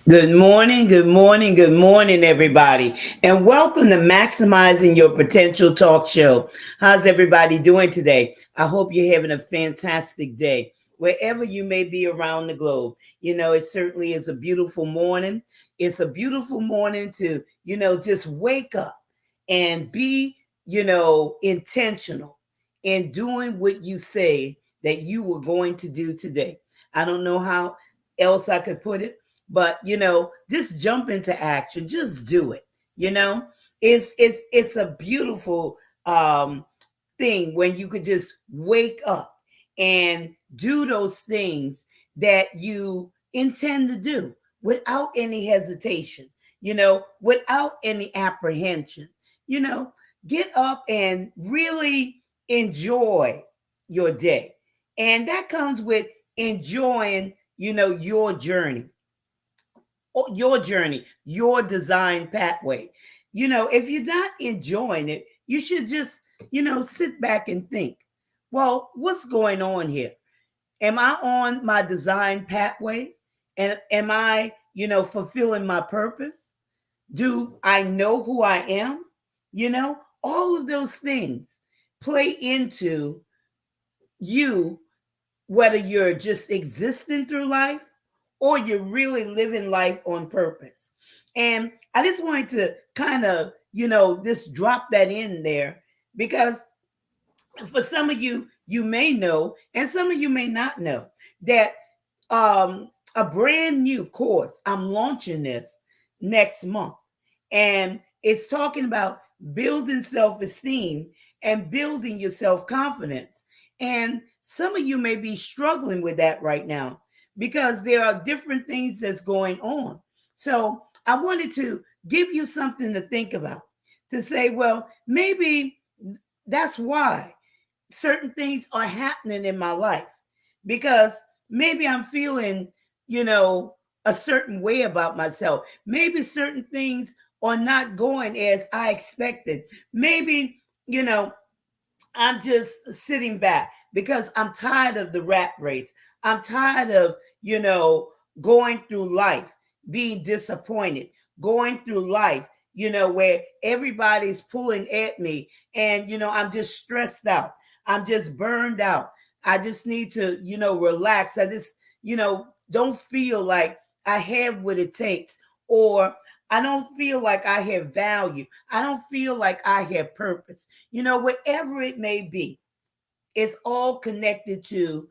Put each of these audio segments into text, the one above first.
Good morning, good morning, everybody, and welcome to Maximizing Your Potential Talk Show. How's everybody doing today? I hope you're having a fantastic day, wherever you may be around the globe. It certainly is a beautiful morning. It's a beautiful morning to, just wake up and be, intentional in doing what you say that you were going to do today. I don't know how else I could put it, but just jump into action, just do it. It's a beautiful thing when you could just wake up and do those things that you intend to do without any hesitation, without any apprehension. you know get up and really enjoy your day, and that comes with enjoying your journey, your design pathway. If you're not enjoying it, you should just, sit back and think, well, what's going on here? Am I on my design pathway? And am I, fulfilling my purpose? Do I know who I am? All of those things play into you, whether you're just existing through life or you're really living life on purpose. And I just wanted to kind of, just drop that in there, because for some of you, you may know, and some of you may not know that a brand new course, I'm launching this next month. And it's talking about building self esteem and building your self confidence. And some of you may be struggling with that right now because there are different things that's going on. So I wanted to give you something to think about, to say, well, maybe that's why certain things are happening in my life, because maybe I'm feeling, you know, a certain way about myself. Maybe certain things are not going as I expected. Maybe, I'm just sitting back because I'm tired of the rat race. I'm tired of, going through life, being disappointed, going through life, where everybody's pulling at me, and, I'm just stressed out. I'm just burned out. I just need to, relax. I just, don't feel like I have what it takes, or I don't feel like I have value. I don't feel like I have purpose. Whatever it may be, it's all connected to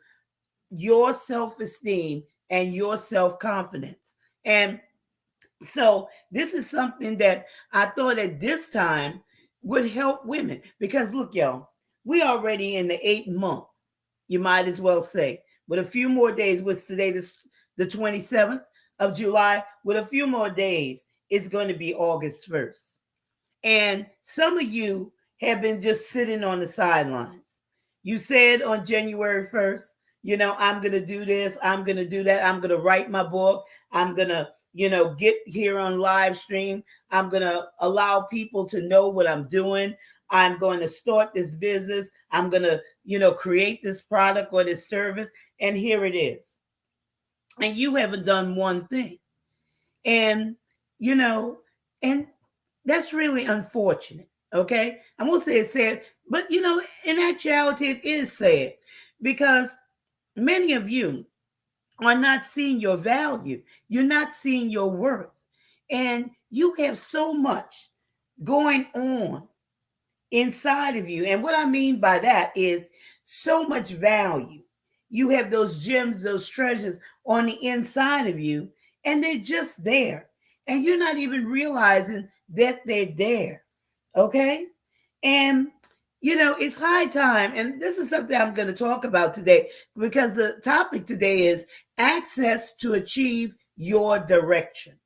your self esteem and your self confidence. And so, this is something that I thought at this time would help women, because look, y'all, we already in the 8th month, you might as well say, with a few more days. What's today? This the 27th of July. With a few more days, it's going to be August 1st. And some of you have been just sitting on the sidelines. You said on January 1st, I'm going to do this, I'm going to do that, I'm going to write my book, I'm going to, get here on live stream, I'm going to allow people to know what I'm doing, I'm going to start this business, I'm going to, create this product or this service, and here it is. And you haven't done one thing. And, you know, and that's really unfortunate. Okay. I won't say it's sad, but in actuality, it is sad, because many of you are not seeing your value. You're not seeing your worth. And you have so much going on inside of you. And what I mean by that is so much value. You have those gems, those treasures on the inside of you, and they're just there. And you're not even realizing that they're there. Okay? And it's high time. And this is something I'm going to talk about today, because the topic today is access to achieve your direction.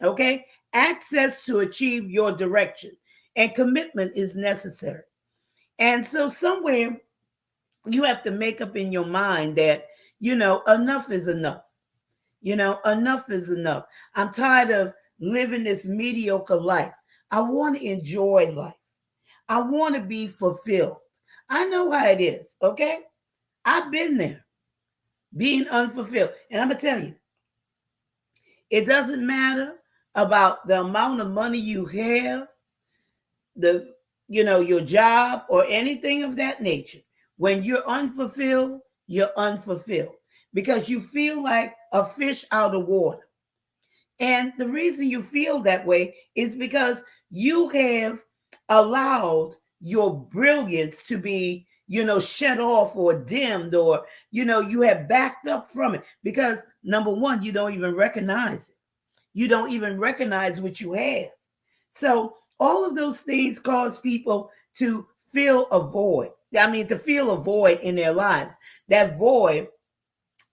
Okay? Access to achieve your direction. And commitment is necessary. And so, somewhere, you have to make up in your mind that, enough is enough. Enough is enough. I'm tired of living this mediocre life. I want to enjoy life. I want to be fulfilled. I know how it is, okay? I've been there, being unfulfilled. And I'm going to tell you, It doesn't matter about the amount of money you have, the your job or anything of that nature. When you're unfulfilled, you're unfulfilled because you feel like a fish out of water. And the reason you feel that way is because you have allowed your brilliance to be, shut off or dimmed, or, you have backed up from it because number one, you don't even recognize it. You don't even recognize what you have. So all of those things cause people to feel a void. I mean, to feel a void in their lives. That void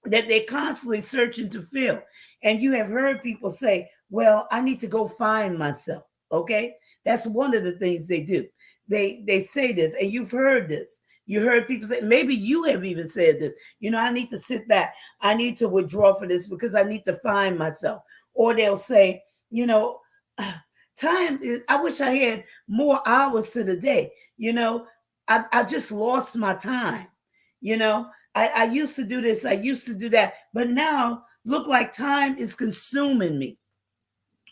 that they're constantly searching to fill. And you have heard people say, well, I need to go find myself. Okay. That's one of the things they do. They say this, and you've heard this. You heard people say, maybe you have even said this, I need to sit back. I need to withdraw for this because I need to find myself. Or they'll say, time is, I wish I had more hours to the day. I just lost my time. I used to do this, I used to do that, but now look like time is consuming me.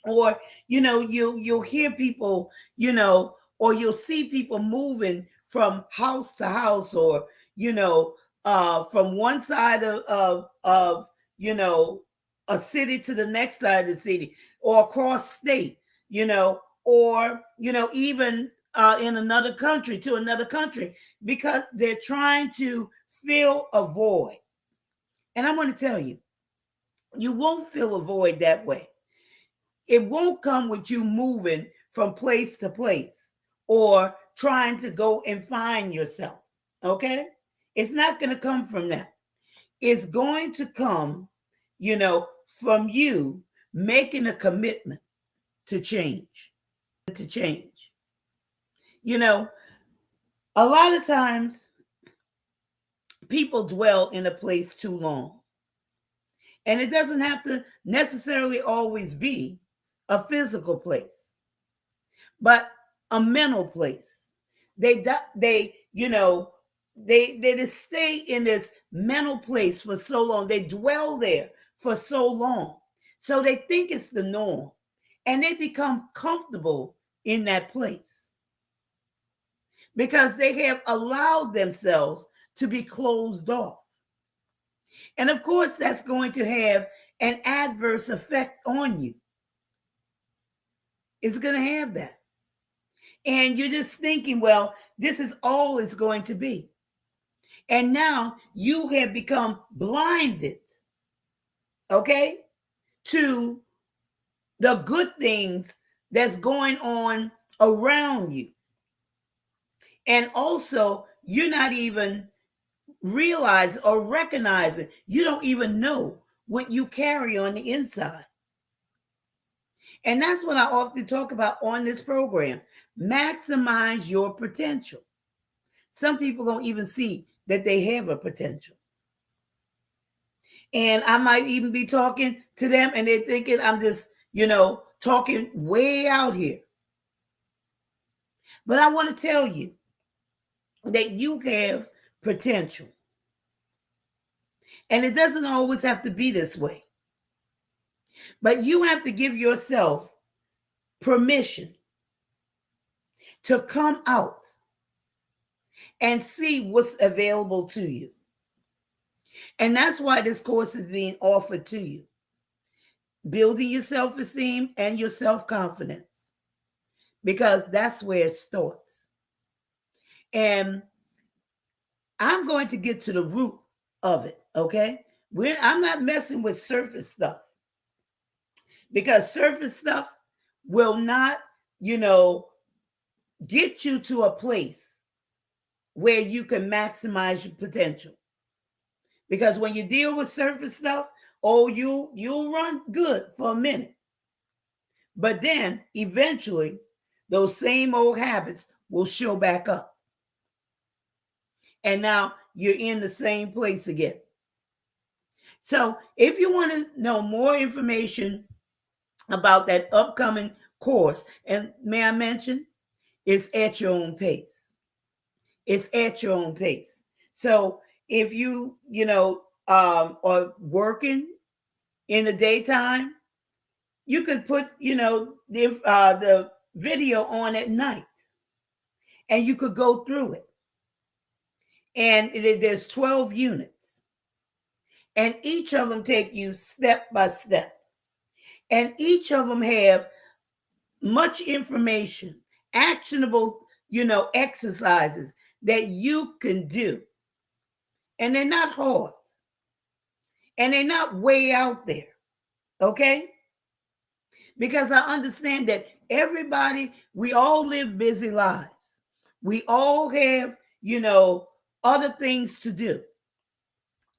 Or you'll hear people, or you'll see people moving from house to house, or from one side of a city to the next side of the city, or across state, or even in another country to another country, because they're trying to fill a void. And I'm going to tell you, you won't fill a void that way. It won't come with you moving from place to place or trying to go and find yourself. Okay? It's not going to come from that. It's going to come, from you making a commitment to change. To change. A lot of times people dwell in a place too long. And it doesn't have to necessarily always be a physical place, but a mental place. They just stay in this mental place for so long. They dwell there for so long. So they think it's the norm, and they become comfortable in that place because they have allowed themselves to be closed off. And of course, that's going to have an adverse effect on you. It's going to have that. And you're just thinking, well, this is all it's going to be. And now you have become blinded, okay, to the good things that's going on around you. And also, you're not even realizing or recognizing, you don't even know what you carry on the inside. And that's what I often talk about on this program. Maximize your potential. Some people don't even see that they have a potential. And I might even be talking to them and they're thinking I'm just, talking way out here. But I want to tell you that you have potential. And it doesn't always have to be this way. But you have to give yourself permission to come out and see what's available to you. And that's why this course is being offered to you. Building your self-esteem and your self-confidence. Because that's where it starts. And I'm going to get to the root of it, okay? I'm not messing with surface stuff. Because surface stuff will not, get you to a place where you can maximize your potential. Because when you deal with surface stuff, you'll run good for a minute. But then eventually those same old habits will show back up. And now you're in the same place again. So if you want to know more information about that upcoming course, and may I mention, it's at your own pace. It's at your own pace. So if you, are working in the daytime, You could put, the video on at night, and you could go through it. And there's 12 units, and each of them take you step by step, and each of them have much information, actionable, exercises that you can do. And they're not hard, and they're not way out there. Okay? Because I understand that everybody, we all live busy lives. We all have, other things to do.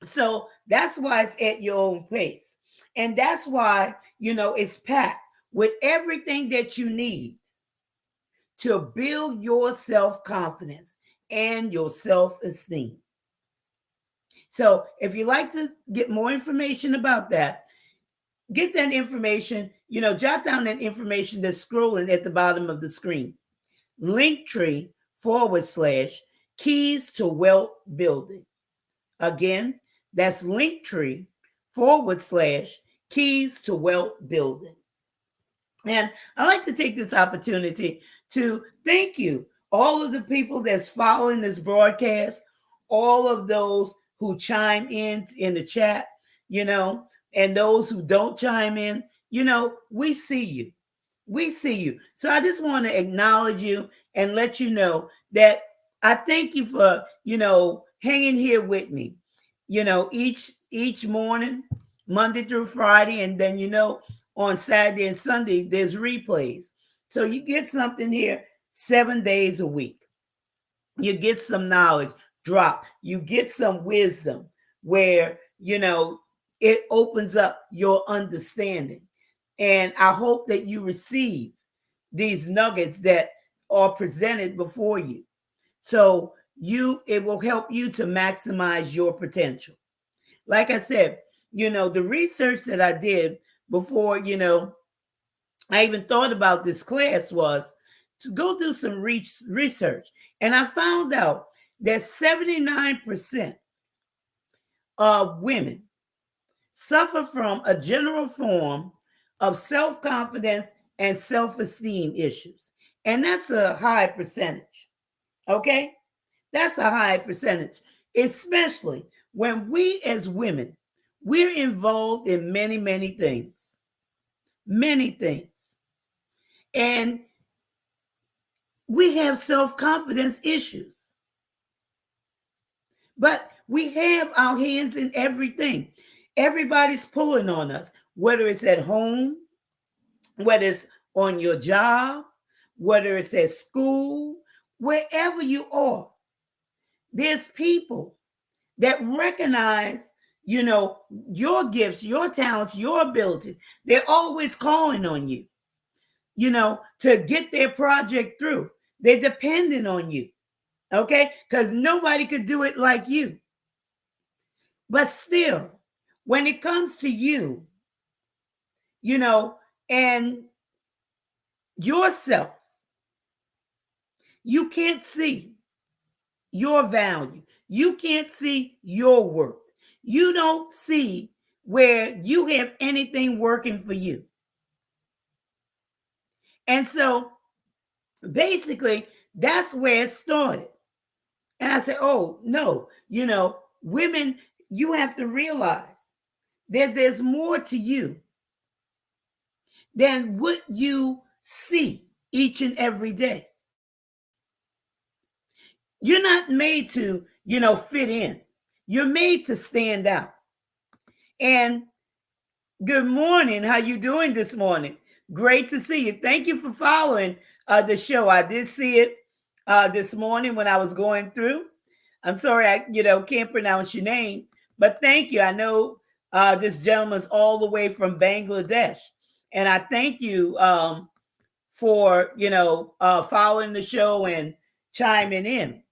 So that's why it's at your own pace. And that's why, it's packed with everything that you need to build your self-confidence and your self-esteem. So if you'd like to get more information about that, get that information, jot down that information that's scrolling at the bottom of the screen. Linktree/keys to wealth building. Again, that's Linktree/keys to wealth building. And I like to take this opportunity to thank you, all of the people that's following this broadcast, all of those who chime in the chat, and those who don't chime in, we see you. We see you. So I just want to acknowledge you and let you know that I thank you for, hanging here with me, each morning, Monday through Friday. And then, on Saturday and Sunday, there's replays. So you get something here 7 days a week. You get some knowledge drop. You get some wisdom where, it opens up your understanding. And I hope that you receive these nuggets that are presented before you. So it will help you to maximize your potential. Like I said, the research that I did before, I even thought about this class was to go do some research. And I found out that 79% of women suffer from a general form of self-confidence and self-esteem issues. And that's a high percentage. Okay? That's a high percentage, especially when we as women, we're involved in many, many things. Many things. And we have self-confidence issues. But we have our hands in everything. Everybody's pulling on us, whether it's at home, whether it's on your job, whether it's at school, wherever you are. There's people that recognize, your gifts, your talents, your abilities. They're always calling on you, to get their project through. They're dependent on you, okay? Because nobody could do it like you. But still, when it comes to you, and yourself, you can't see your value. You can't see your worth. You don't see where you have anything working for you. And so basically, that's where it started. And I said, oh, no, women, you have to realize that there's more to you than what you see each and every day. You're not made to, fit in. You're made to stand out. And good morning. How you doing this morning? Great to see you. Thank you for following the show. I did see it this morning when I was going through. I'm sorry, I can't pronounce your name, but thank you. I know this gentleman's all the way from Bangladesh, and I thank you for following the show and chiming in.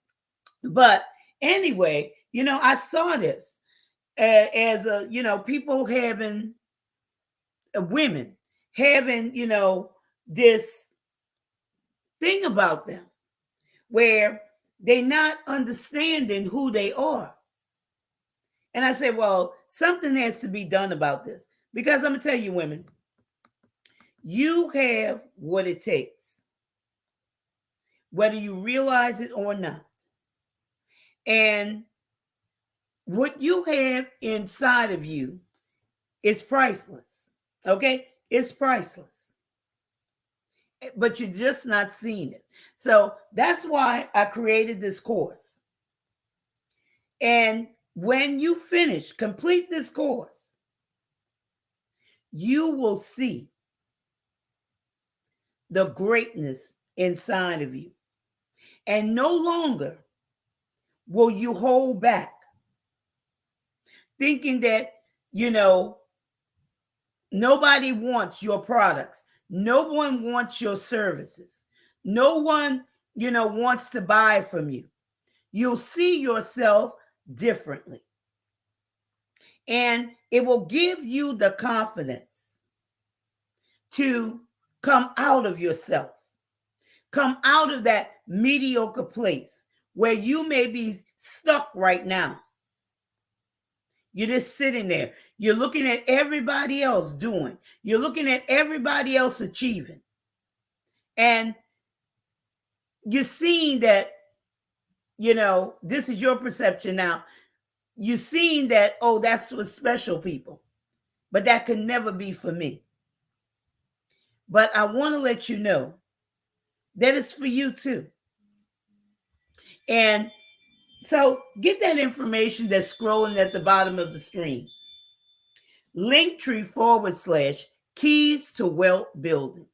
But anyway, I saw this as people having women having this thing about them where they're not understanding who they are. And I said, well, something has to be done about this, because I'm gonna tell you, women, You have what it takes, whether you realize it or not. And what you have inside of you is priceless. Okay? It's priceless. But you're just not seeing it. So that's why I created this course. And when you finish, complete this course, you will see the greatness inside of you. And no longer will you hold back, thinking that, nobody wants your products. No one wants your services. No one, wants to buy from you. You'll see yourself differently. And it will give you the confidence to come out of yourself, come out of that mediocre place where you may be stuck right now. You're just sitting there. You're looking at everybody else doing. You're looking at everybody else achieving. And you're seeing that, this is your perception now. You're seeing that, oh, that's for special people. But that could never be for me. But I want to let you know that it's for you too. And so get that information that's scrolling at the bottom of the screen. Linktree/keys to wealth building.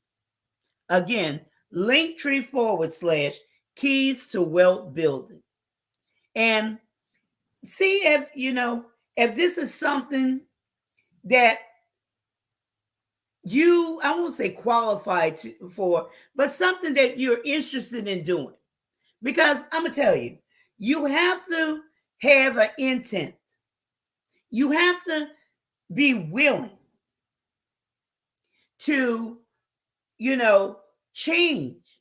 Again, Linktree/keys to wealth building. And see if, if this is something that you, I won't say qualified for, but something that you're interested in doing. Because I'm going to tell you, you have to have an intent. You have to be willing to, change.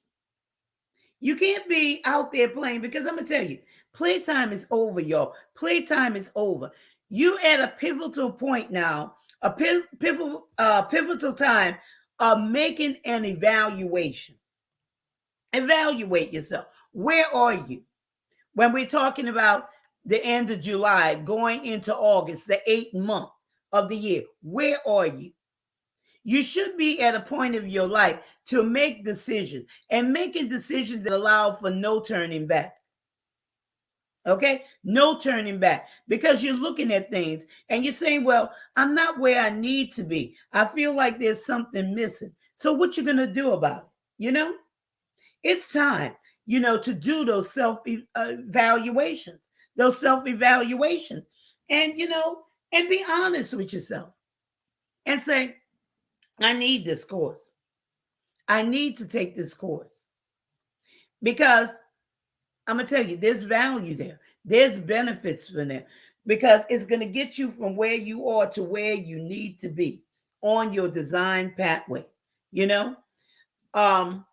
You can't be out there playing, because I'm going to tell you, playtime is over, y'all. Playtime is over. You're at a pivotal point now, a pivotal time of making an evaluation. Evaluate yourself. Where are you? When we're talking about the end of July, going into August, the 8th month of the year, where are you? You should be at a point of your life to make decisions, and make a decision that allows for no turning back. Okay? No turning back, because you're looking at things and you're saying, well, I'm not where I need to be. I feel like there's something missing. So what you going to do about it? It's time, to do those self-evaluations, and, and be honest with yourself and say, I need this course. I need to take this course, because I'm going to tell you, there's value there. There's benefits from there, because it's going to get you from where you are to where you need to be on your design pathway. It's going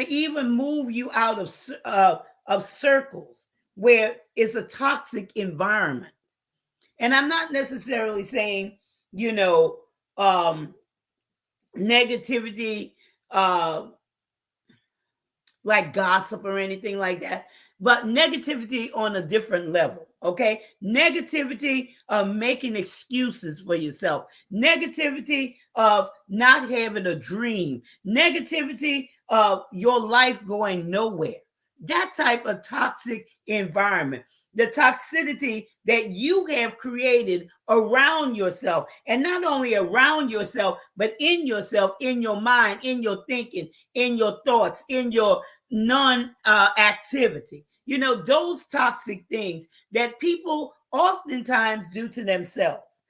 to even move you out of circles where it's a toxic environment. And I'm not necessarily saying, negativity, like gossip or anything like that, but negativity on a different level. Okay? Negativity of making excuses for yourself, negativity of not having a dream, negativity of your life going nowhere. That type of toxic environment, the toxicity that you have created around yourself, and not only around yourself, but in yourself, in your mind, in your thinking, in your thoughts, in your non-activity. Those toxic things that people oftentimes do to themselves.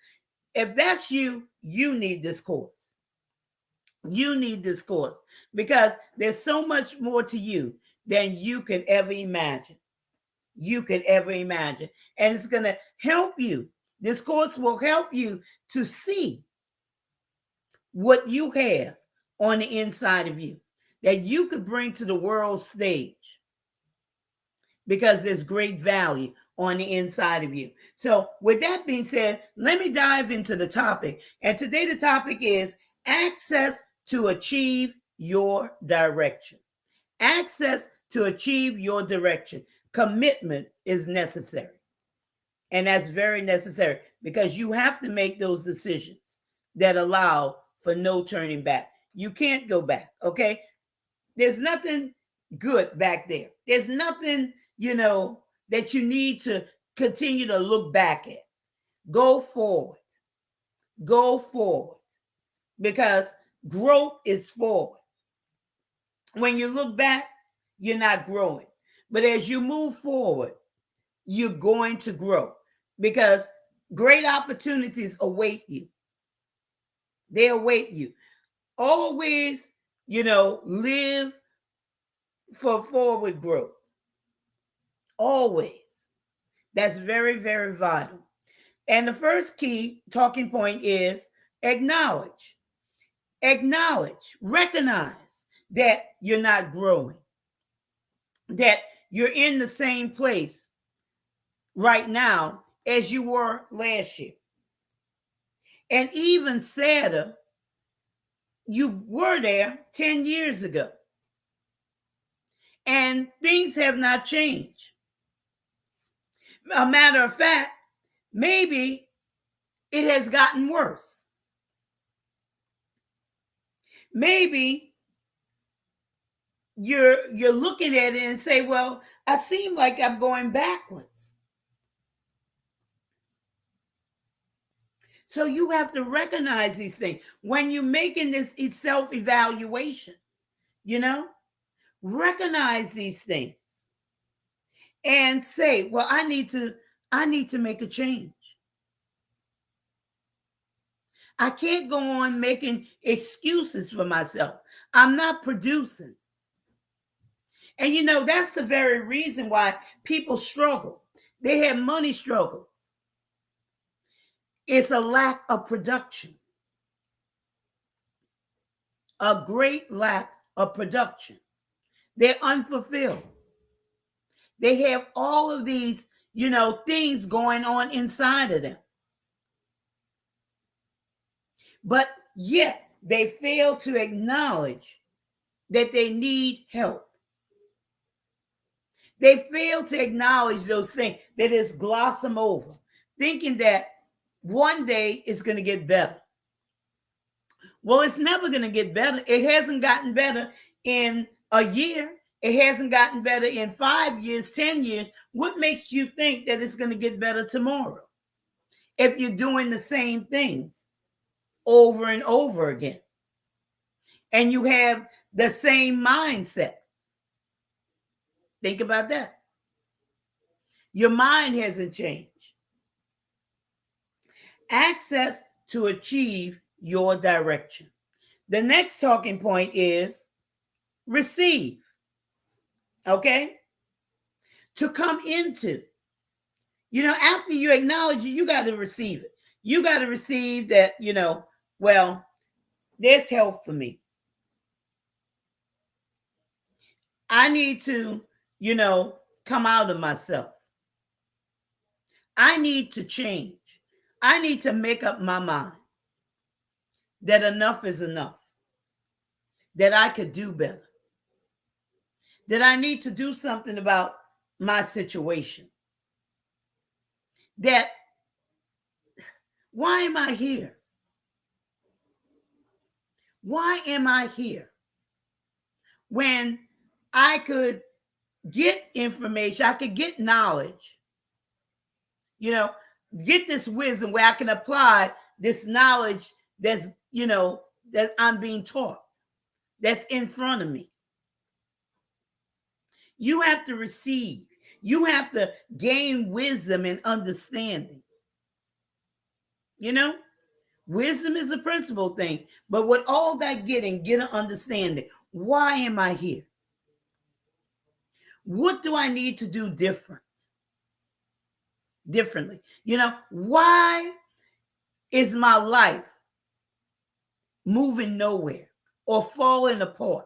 If that's you, you need this course. You need this course, because there's so much more to you than you could ever imagine. You could ever imagine. And it's going to help you. This course will help you to see what you have on the inside of you that you could bring to the world stage, because there's great value on the inside of you. So with that being said, let me dive into the topic. And today the topic is access to achieve your direction. Access to achieve your direction. Commitment is necessary. And that's very necessary because you have to make those decisions that allow for no turning back. You can't go back, okay? There's nothing good back there. There's nothing, that you need to continue to look back at. Go forward. Go forward because growth is forward. When you look back, you're not growing. But as you move forward, you're going to grow because great opportunities await you. They await you. Always, live for forward growth. Always. That's very, very vital. And the first key talking point is acknowledge. Acknowledge, recognize that you're not growing, that you're in the same place right now as you were last year. And even sadder, you were there 10 years ago. And things have not changed. A matter of fact, maybe it has gotten worse. Maybe you're looking at it and say, well, I seem like I'm going backwards. So you have to recognize these things. When you're making this self-evaluation, recognize these things and say, well, I need to make a change. I can't go on making excuses for myself. I'm not producing. And that's the very reason why people struggle. They have money struggles. It's a lack of production. A great lack of production. They're unfulfilled. They have all of these, things going on inside of them. But yet they fail to acknowledge that they need help. They fail to acknowledge those things. They just gloss them over, thinking that one day it's going to get better. Well, it's never going to get better. It hasn't gotten better in a year. It hasn't gotten better in 5 years, 10 years. What makes you think that it's going to get better tomorrow if you're doing the same things over and over again and you have the same mindset? Think about that. Your mind hasn't changed. Access to achieve your direction. The next talking point is receive. Okay? To come into. After you acknowledge it, you got to receive it. You got to receive that, well, there's help for me. I need to, come out of myself. I need to change. I need to make up my mind that enough is enough, that I could do better, that I need to do something about my situation. That, why am I here? Why am I here? When I could get information, I could get knowledge, get this wisdom where I can apply this knowledge that's, that I'm being taught, that's in front of me. You have to receive. You have to gain wisdom and understanding. Wisdom is a principal thing, but with all that get an understanding. Why am I here? What do I need to do differently? Why is my life moving nowhere or falling apart?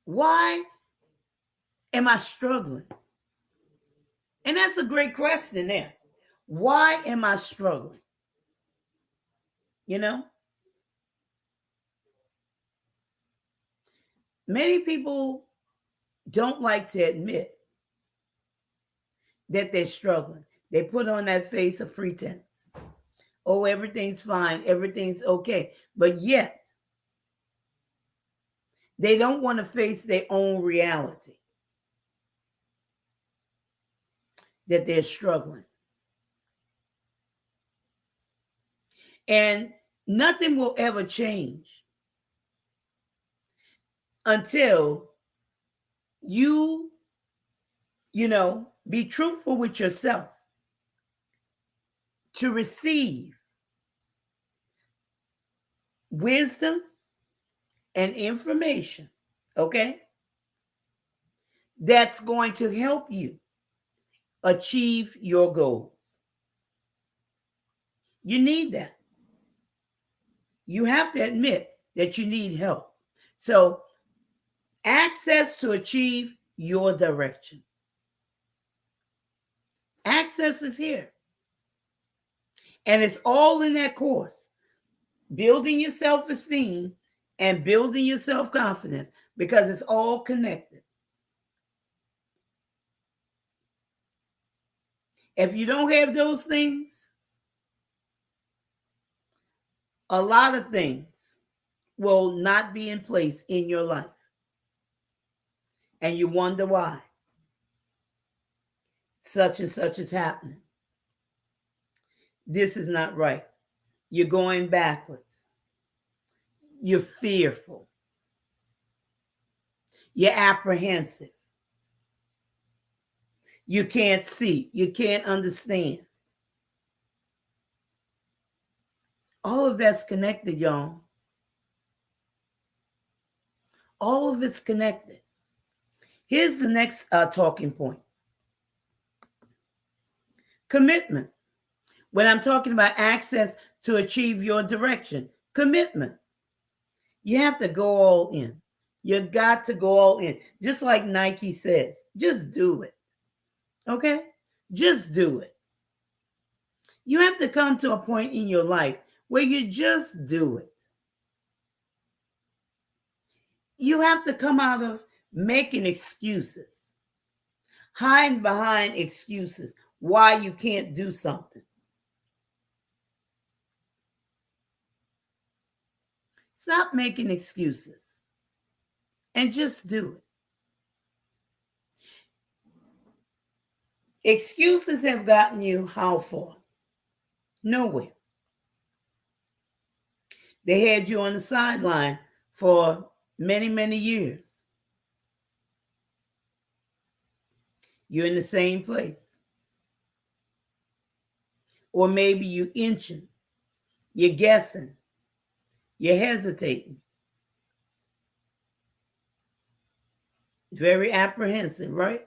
Why am I struggling? And that's a great question there. Why am I struggling? You know, many people don't like to admit that they're struggling. They put on that face of pretense. Oh, everything's fine, everything's okay. But yet, they don't want to face their own reality that they're struggling. And nothing will ever change until you, be truthful with yourself to receive wisdom and information, okay, that's going to help you achieve your goals. You need that. You have to admit that you need help. So, access to achieve your direction. Access is here. And it's all in that course. Building your self-esteem and building your self-confidence, because it's all connected. If you don't have those things, a lot of things will not be in place in your life. And you wonder why such and such is happening. This is not right. You're going backwards. You're fearful. You're apprehensive. You can't see. You can't understand. All of that's connected, y'all. All of it's connected. Here's the next talking point. Commitment. When I'm talking about access to achieve your direction, commitment. You have to go all in. You got to go all in. Just like Nike says, just do it. Okay? Just do it. You have to come to a point in your life where you just do it. You have to come out of making excuses, hiding behind excuses why you can't do something. Stop making excuses and just do it. Excuses have gotten you how far? Nowhere. They had you on the sideline for many, many years. You're in the same place. Or maybe you're inching, you're guessing, you're hesitating. Very apprehensive, right?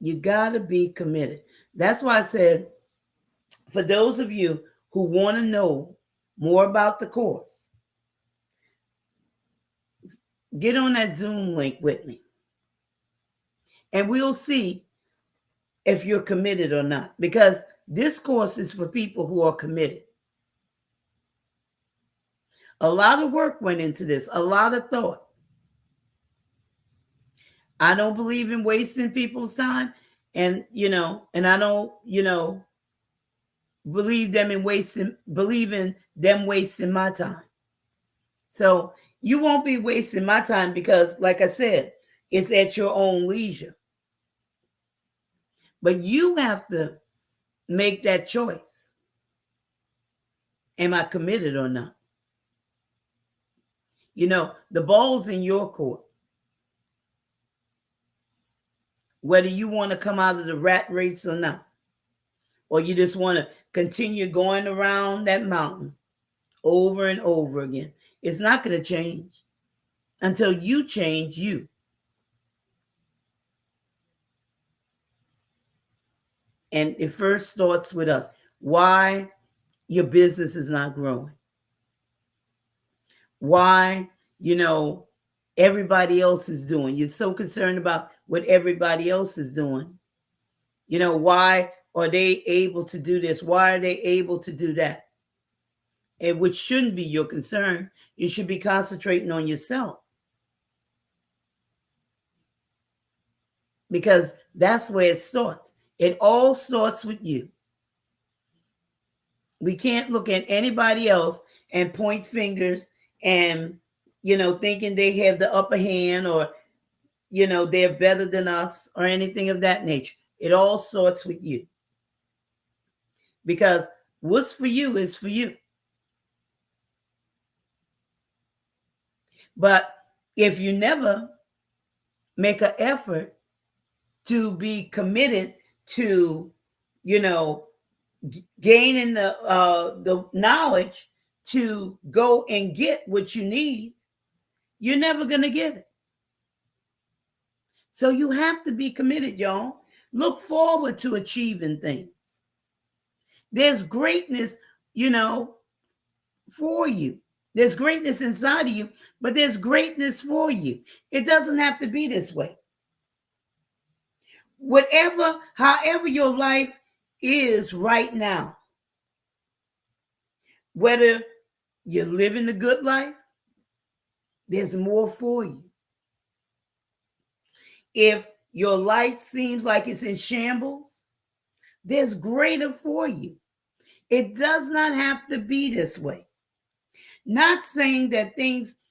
You got to be committed. That's why I said, for those of you who want to know more about the course, get on that Zoom link with me. And we'll see if you're committed or not. Because this course is for people who are committed. A lot of work went into this, a lot of thought. I don't believe in wasting people's time. And I don't, believe in them wasting my time. So you won't be wasting my time because, like I said, it's at your own leisure. But you have to make that choice. Am I committed or not? The ball's in your court. Whether you want to come out of the rat race or not, or you just want to continue going around that mountain over and over again. It's not going to change until you change you. And it first starts with us. Why your business is not growing. Why, everybody else is doing. You're so concerned about what everybody else is doing. Why are they able to do this? Why are they able to do that? And which shouldn't be your concern. You should be concentrating on yourself, because that's where it starts. It all starts with you. We can't look at anybody else and point fingers and, thinking they have the upper hand, or, they're better than us or anything of that nature. It all starts with you, because what's for you is for you. But if you never make an effort to be committed to, gaining the knowledge to go and get what you need, you're never going to get it. So you have to be committed, y'all. Look forward to achieving things. There's greatness, for you. There's greatness inside of you, but there's greatness for you. It doesn't have to be this way. However your life is right now, whether you're living the good life, there's more for you. If your life seems like it's in shambles, there's greater for you. It does not have to be this way. Not saying that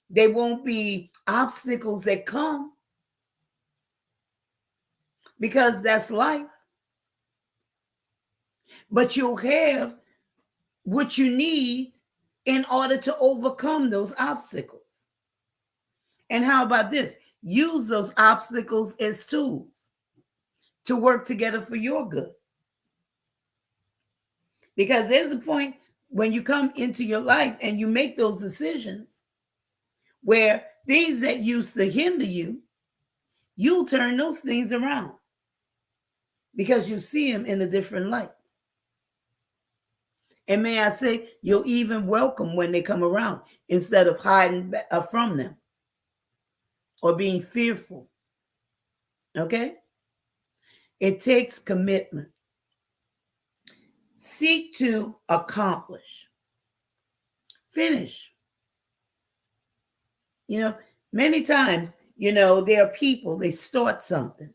there won't be obstacles that come, because that's life. But you'll have what you need in order to overcome those obstacles. And how about this? Use those obstacles as tools to work together for your good. Because there's a point when you come into your life and you make those decisions where things that used to hinder you, you'll turn those things around because you see them in a different light. And may I say, you'll even welcome when they come around instead of hiding from them or being fearful. Okay? It takes commitment. Seek to accomplish. Finish. Many times, there are people, they start something,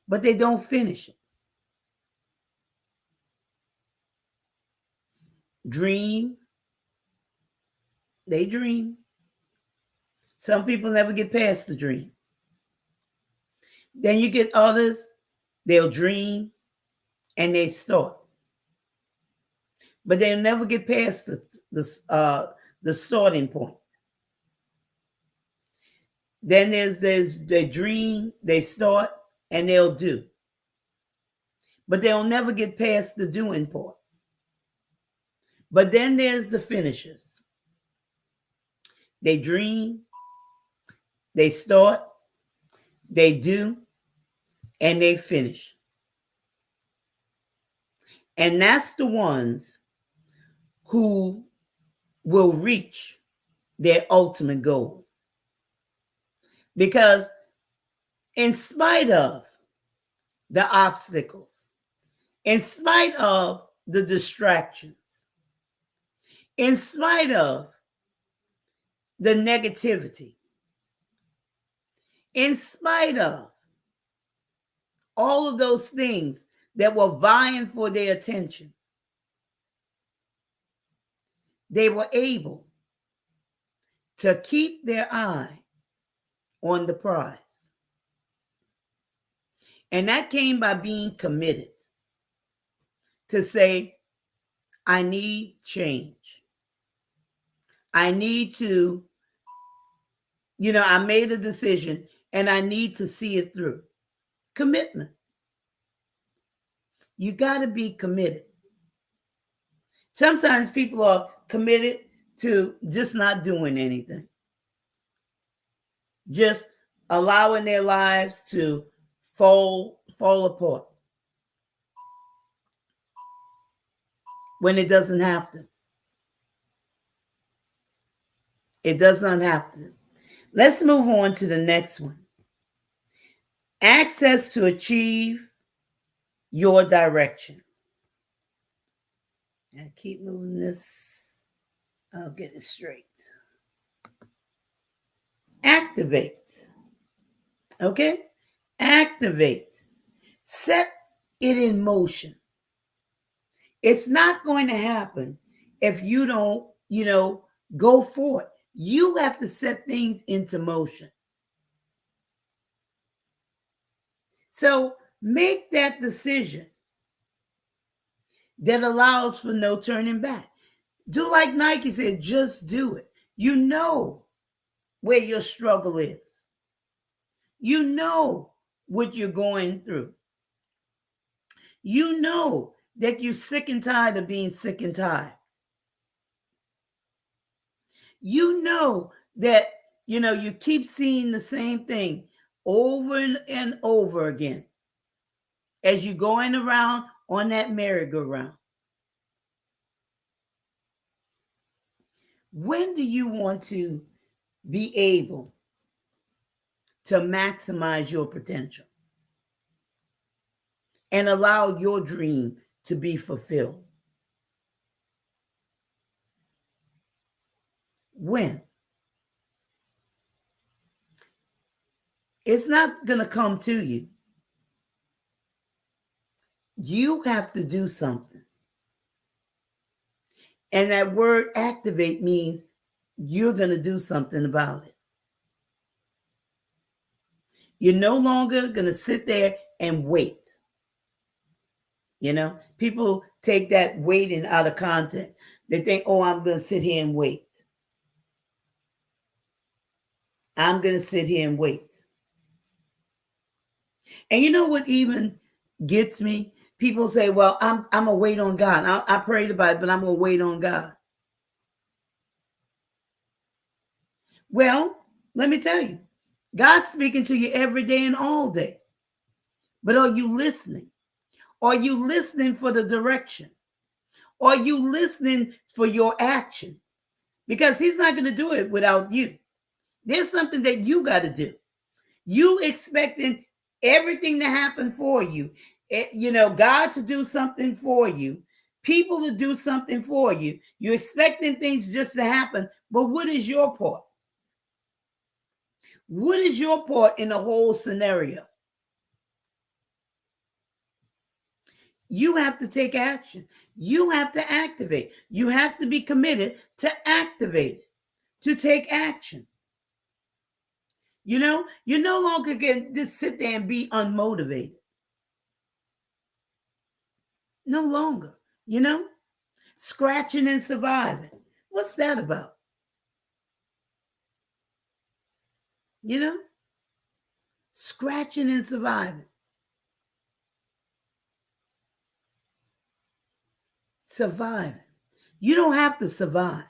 but they don't finish it. Dream. They dream. Some people never get past the dream. Then you get others, they'll dream and they start, but they'll never get past the starting point. Then there's they dream, they start, and they'll do, but they'll never get past the doing part. But then there's the finishers. They dream, they start, they do, and they finish. And that's the ones who will reach their ultimate goal. Because in spite of the obstacles, in spite of the distractions, in spite of the negativity, in spite of all of those things that were vying for their attention, they were able to keep their eye on the prize. And that came by being committed to say, I need change. I need to, I made a decision and I need to see it through. Commitment. You got to be committed. Sometimes people are committed to just not doing anything, just allowing their lives to fall apart when it doesn't have to. It does not have to. Let's move on to the next one. Access to achieve your direction. And keep moving this. I'll get it straight. Activate. Okay? Activate. Set it in motion. It's not going to happen if you don't, go for it. You have to set things into motion. So make that decision that allows for no turning back. Do like Nike said, just do it. You know where your struggle is. You know what you're going through. You know that you're sick and tired of being sick and tired. You know that, you keep seeing the same thing over and over again as you're going around on that merry-go-round. When do you want to be able to maximize your potential and allow your dream to be fulfilled? When? It's not going to come to you. You have to do something. And that word activate means you're going to do something about it. You're no longer going to sit there and wait. People take that waiting out of context. They think, oh, I'm going to sit here and wait. I'm going to sit here and wait. And you know what even gets me? People say, well, I'm going to wait on God. I prayed about it, but I'm going to wait on God. Well, let me tell you, God's speaking to you every day and all day. But are you listening? Are you listening for the direction? Are you listening for your action? Because he's not going to do it without you. There's something that you got to do. You expecting everything to happen for you. God to do something for you. People to do something for you. You're expecting things just to happen. But what is your part? What is your part in the whole scenario? You have to take action. You have to activate. You have to be committed to activate it, to take action. You no longer can just sit there and be unmotivated. No longer, scratching and surviving. What's that about? Scratching and surviving. Surviving. You don't have to survive.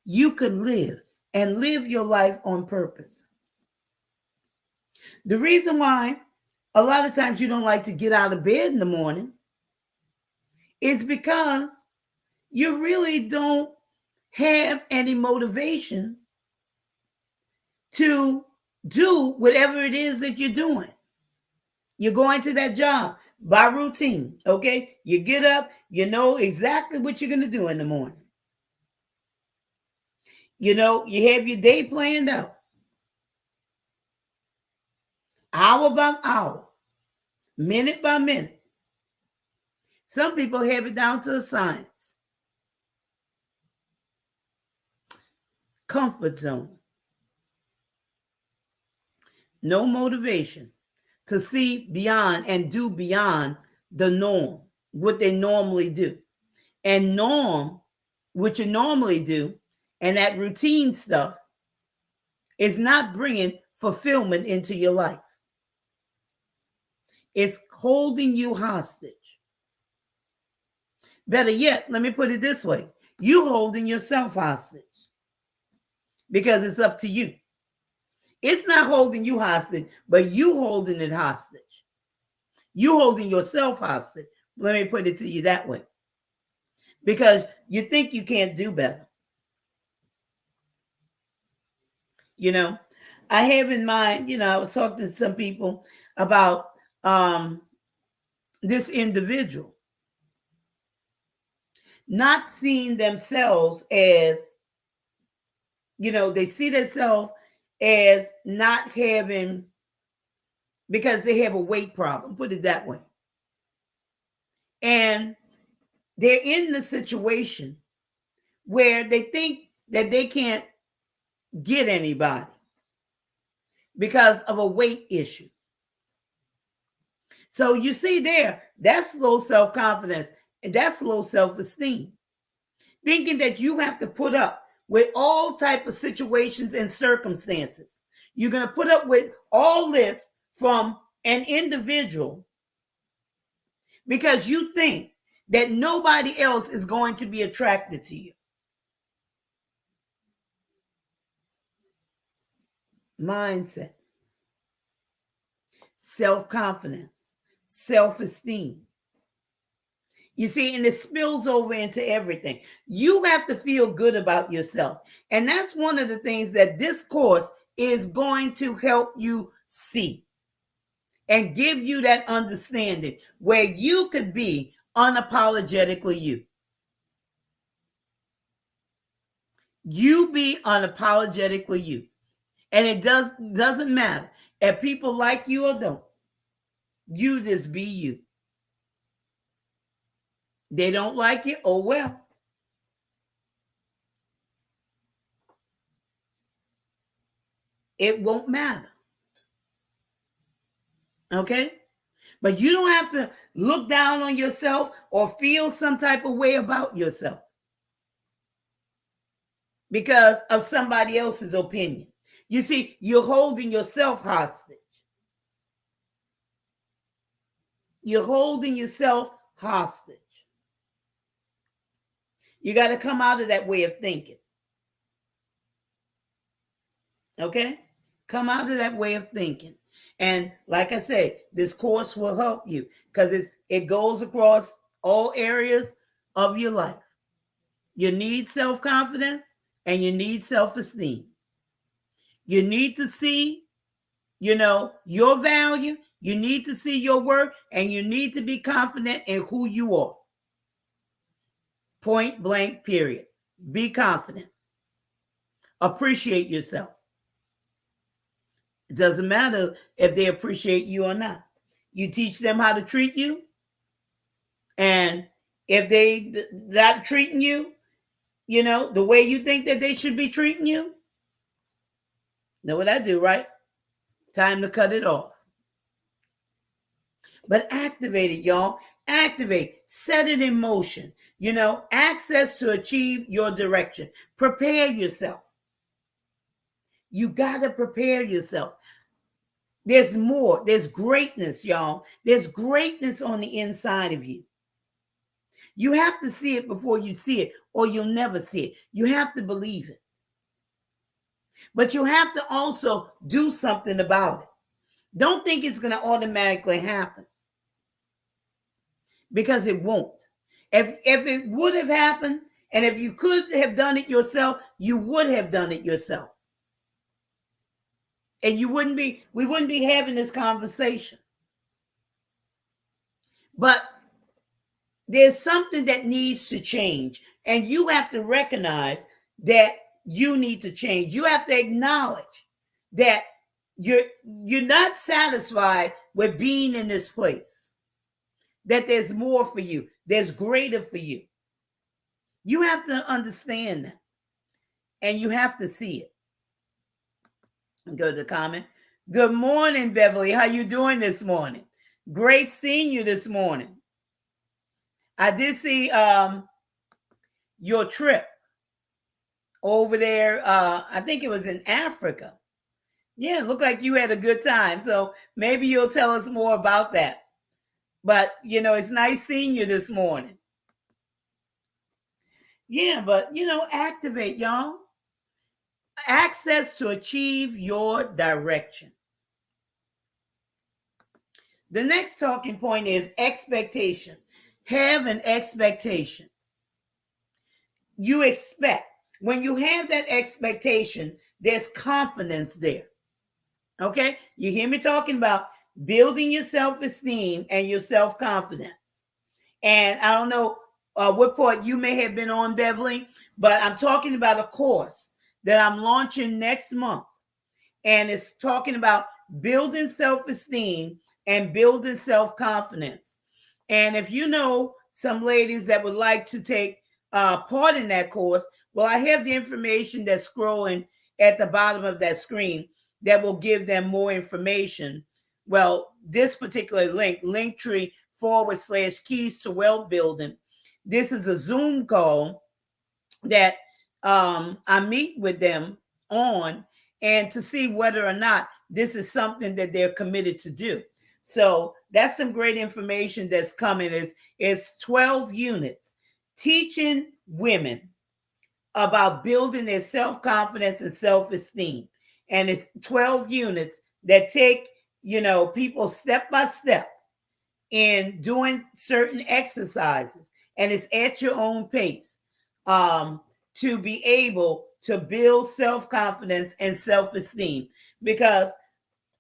You could live and live your life on purpose. The reason why a lot of times you don't like to get out of bed in the morning is because you really don't have any motivation to do whatever it is that you're doing. You're going to that job by routine, okay? You get up, you know exactly what you're going to do in the morning. You have your day planned out. Hour by hour, minute by minute. Some people have it down to a science. Comfort zone. No motivation to see beyond and do beyond the norm, what they normally do. And what you normally do, and that routine stuff is not bringing fulfillment into your life. It's holding you hostage. Better yet, let me put it this way. You holding yourself hostage because it's up to you. It's not holding you hostage, but you holding it hostage. You holding yourself hostage. Let me put it to you that way. Because you think you can't do better. I have in mind, I was talking to some people about um, this individual, not seeing themselves as, they see themselves as not having, because they have a weight problem, put it that way. And they're in the situation where they think that they can't get anybody because of a weight issue. So you see there, that's low self-confidence and that's low self-esteem. Thinking that you have to put up with all type of situations and circumstances. You're going to put up with all this from an individual because you think that nobody else is going to be attracted to you. Mindset, self-confidence, self-esteem. You see, and it spills over into everything. You have to feel good about yourself. And that's one of the things that this course is going to help you see and give you that understanding where you could be unapologetically you. You be unapologetically you. And it doesn't matter if people like you or don't. You just be you. They don't like it, oh well. It won't matter. Okay? But you don't have to look down on yourself or feel some type of way about yourself because of somebody else's opinion. You see, you're holding yourself hostage. You're holding yourself hostage. You got to come out of that way of thinking. Okay? Come out of that way of thinking. And like I said, this course will help you because it goes across all areas of your life. You need self-confidence and you need self-esteem. You need to see, your value. You need to see your worth and you need to be confident in who you are. Point blank, period. Be confident. Appreciate yourself. It doesn't matter if they appreciate you or not. You teach them how to treat you. And if they not treating you, the way you think that they should be treating you, know what I do, right? Time to cut it off. But activate it, y'all. Activate. Set it in motion. Access to achieve your direction. Prepare yourself. You got to prepare yourself. There's more. There's greatness, y'all. There's greatness on the inside of you. You have to see it before you see it, or you'll never see it. You have to believe it. But you have to also do something about it. Don't think it's going to automatically happen. Because it won't. If it would have happened, and if you could have done it yourself, you would have done it yourself. And we wouldn't be having this conversation. But there's something that needs to change. And you have to recognize that you need to change. You have to acknowledge that you're not satisfied with being in this place. That there's more for you. There's greater for you. You have to understand that. And you have to see it. Go to the comment. Good morning, Beverly. How you doing this morning? Great seeing you this morning. I did see your trip over there. I think it was in Africa. Yeah, it looked like you had a good time. So maybe you'll tell us more about that. But, it's nice seeing you this morning. Yeah, but, activate, y'all. Access to achieve your direction. The next talking point is expectation. Have an expectation. You expect. When you have that expectation, there's confidence there. Okay? You hear me talking about building your self-esteem and your self-confidence. And I don't know what part you may have been on, Beverly, but I'm talking about a course that I'm launching next month. And it's talking about building self-esteem and building self-confidence. And if you know some ladies that would like to take part in that course, well, I have the information that's scrolling at the bottom of that screen that will give them more information. Well, this particular link, Linktree/keys to wealth building. This is a Zoom call that I meet with them on, and to see whether or not this is something that they're committed to do. So that's some great information that's coming. It's 12 units teaching women about building their self-confidence and self-esteem. And it's 12 units that take, people step by step in doing certain exercises. And it's at your own pace to be able to build self-confidence and self-esteem. Because,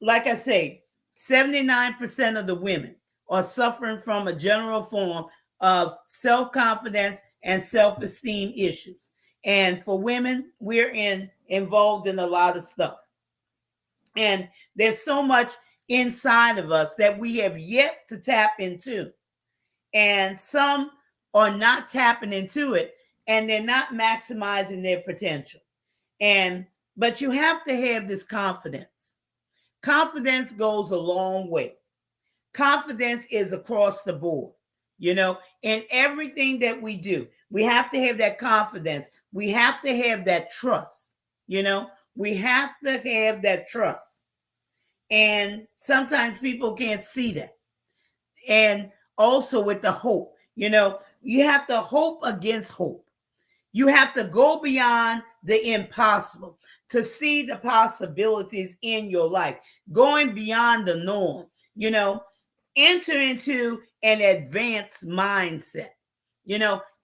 like I say, 79% of the women are suffering from a general form of self-confidence and self-esteem issues. And for women, we're involved in a lot of stuff. And there's so much inside of us that we have yet to tap into. And some are not tapping into it, and they're not maximizing their potential. But you have to have this confidence. Confidence goes a long way. Confidence is across the board, in everything that we do. We have to have that confidence. We have to have that trust, we have to have that trust. And sometimes people can't see that. And also with the hope, you have to hope against hope. You have to go beyond the impossible to see the possibilities in your life, going beyond the norm, enter into an advanced mindset,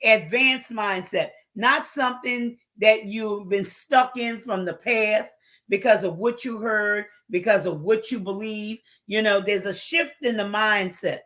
advanced mindset, not something that you've been stuck in from the past because of what you heard, because of what you believe. There's a shift in the mindset,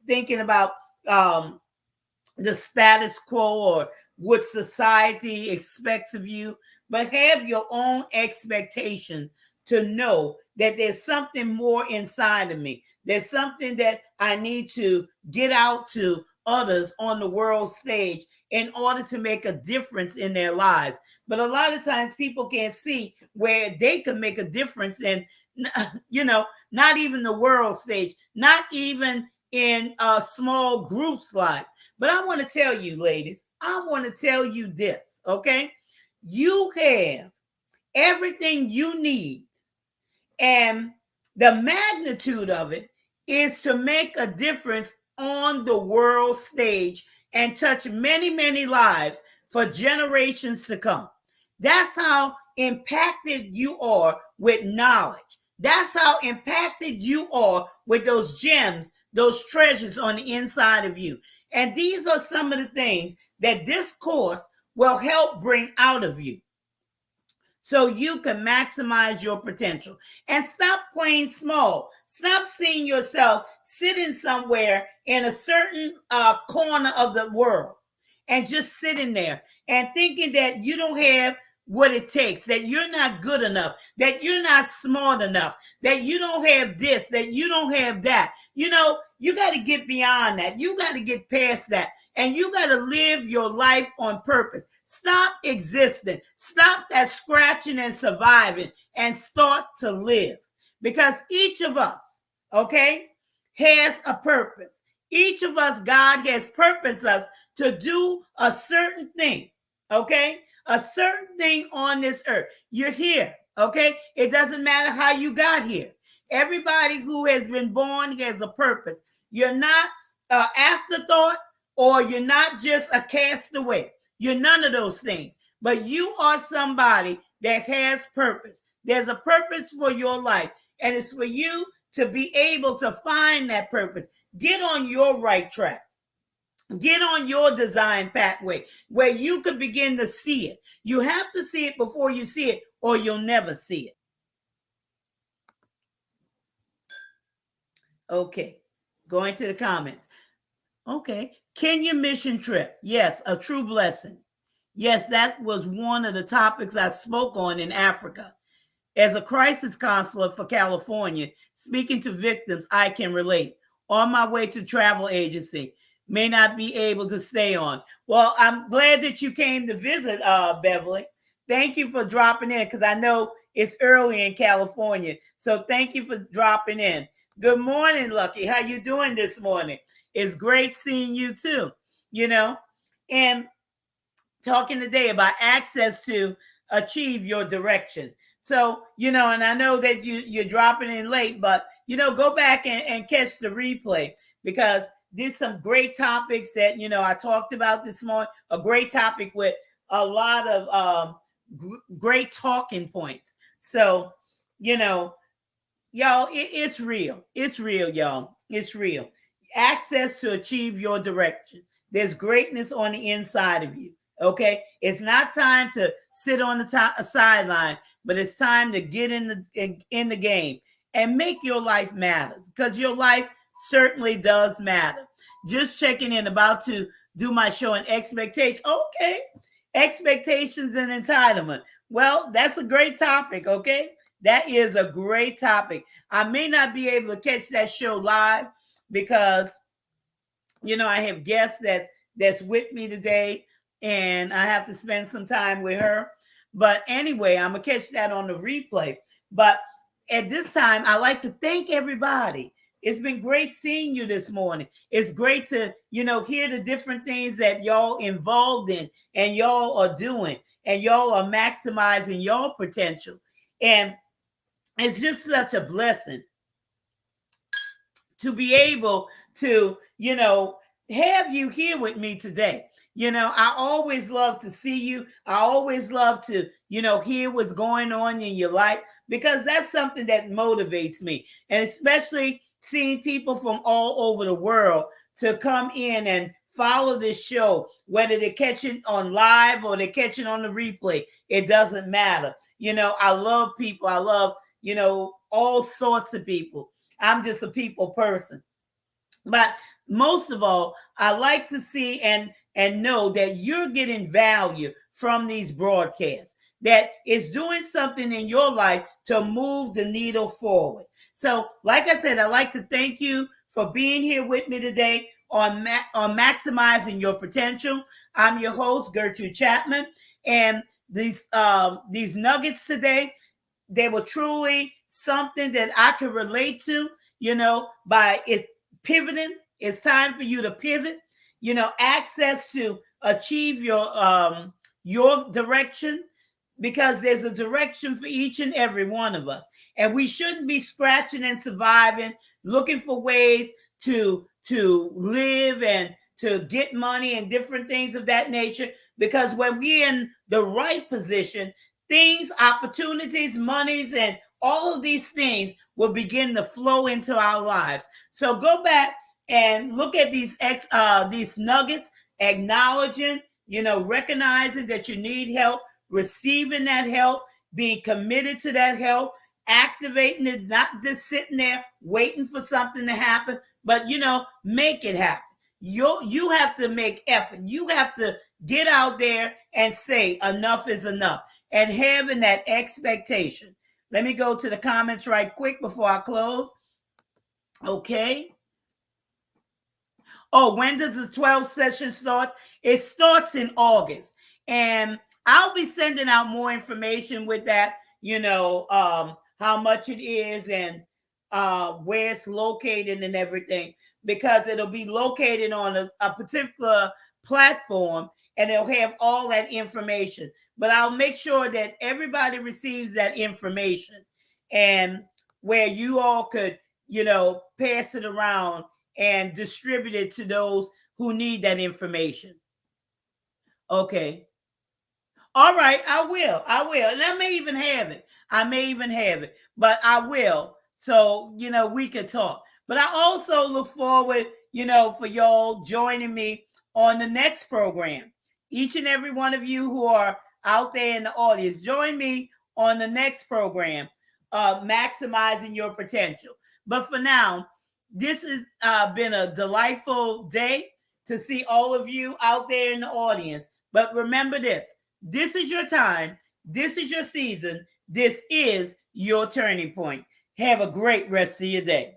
thinking about the status quo or what society expects of you, but have your own expectation to know that there's something more inside of me. There's something that I need to get out to others on the world stage in order to make a difference in their lives. But a lot of times people can't see where they can make a difference in, not even the world stage, not even in small groups like. But I want to tell you, ladies, I want to tell you this, okay? You have everything you need, and the magnitude of it is to make a difference on the world stage and touch many, many lives for generations to come. That's how impacted you are with knowledge. That's how impacted you are with those gems, those treasures on the inside of you. And these are some of the things that this course will help bring out of you so you can maximize your potential. And stop playing small. Stop seeing yourself sitting somewhere in a certain corner of the world and just sitting there and thinking that you don't have what it takes, that you're not good enough, that you're not smart enough, that you don't have this, that you don't have that. You got to get beyond that. You got to get past that. And you got to live your life on purpose. Stop existing. Stop that scratching and surviving and start to live. Because each of us, okay, has a purpose. Each of us, God has purposed us to do a certain thing, okay? A certain thing on this earth. You're here, okay? It doesn't matter how you got here. Everybody who has been born has a purpose. You're not an afterthought, or you're not just a castaway. You're none of those things. But you are somebody that has purpose. There's a purpose for your life, and it's for you to be able to find that purpose. Get on your right track. Get on your design pathway where you could begin to see it. You have to see it before you see it, or you'll never see it. Okay. Going to the comments. Okay. Kenya mission trip. Yes, a true blessing. Yes, that was one of the topics I spoke on in Africa. As a crisis counselor for California, speaking to victims, I can relate. On my way to travel agency, may not be able to stay on. Well, I'm glad that you came to visit, Beverly. Thank you for dropping in because I know it's early in California. So thank you for dropping in. Good morning, Lucky. How you doing this morning? It's great seeing you too. You know, and talking today about access to achieve your direction. So, and I know that you're dropping in late, but go back and catch the replay because there's some great topics that I talked about this morning. A great topic with a lot of great talking points. So, y'all, it's real. It's real, y'all. It's real. Access to achieve your direction. There's greatness on the inside of you. Okay, it's not time to sit on the sideline, but it's time to get in the game and make your life matter because your life certainly does matter. Just checking in, about to do my show on expectation. Okay, expectations and entitlement. Well, that's a great topic. Okay, that is a great topic. I may not be able to catch that show live because I have guests that's with me today and I have to spend some time with her. But anyway, I'm going to catch that on the replay. But at this time, I like to thank everybody. It's been great seeing you this morning. It's great to, hear the different things that y'all involved in and y'all are doing and y'all are maximizing your potential. And it's just such a blessing to be able to, have you here with me today. I always love to see you. I always love to, hear what's going on in your life because that's something that motivates me. And especially seeing people from all over the world to come in and follow this show, whether they're catching on live or they're catching on the replay. It doesn't matter. I love people. I love, all sorts of people. I'm just a people person. But most of all, I like to see and know that you're getting value from these broadcasts, that it's doing something in your life to move the needle forward. So, like I said, I'd like to thank you for being here with me today on maximizing your potential. I'm your host, Gertrude Chapman, and these nuggets today, they were truly something that I could relate to, by it pivoting. It's time for you to pivot, access to achieve your direction, because there's a direction for each and every one of us. And we shouldn't be scratching and surviving, looking for ways to live and to get money and different things of that nature. Because when we're in the right position, things, opportunities, monies, and all of these things will begin to flow into our lives. So go back and look at these nuggets, acknowledging, recognizing that you need help, receiving that help, being committed to that help, activating it, not just sitting there waiting for something to happen, but make it happen. You have to make effort. You have to get out there and say enough is enough, and having that expectation. Let me go to the comments right quick before I close. Okay. Oh, when does the 12 session start? It starts in August. And I'll be sending out more information with that, how much it is and where it's located and everything, because it'll be located on a particular platform and it'll have all that information. But I'll make sure that everybody receives that information, and where you all could, pass it around and distribute it to those who need that information. Okay. All right, I will. And I may even have it. But I will. So, we could talk. But I also look forward, for y'all joining me on the next program. Each and every one of you who are out there in the audience, join me on the next program, Maximizing Your Potential. But for now, This has been a delightful day to see all of you out there in the audience. But remember this is your time, this is your season, this is your turning point. Have a great rest of your day.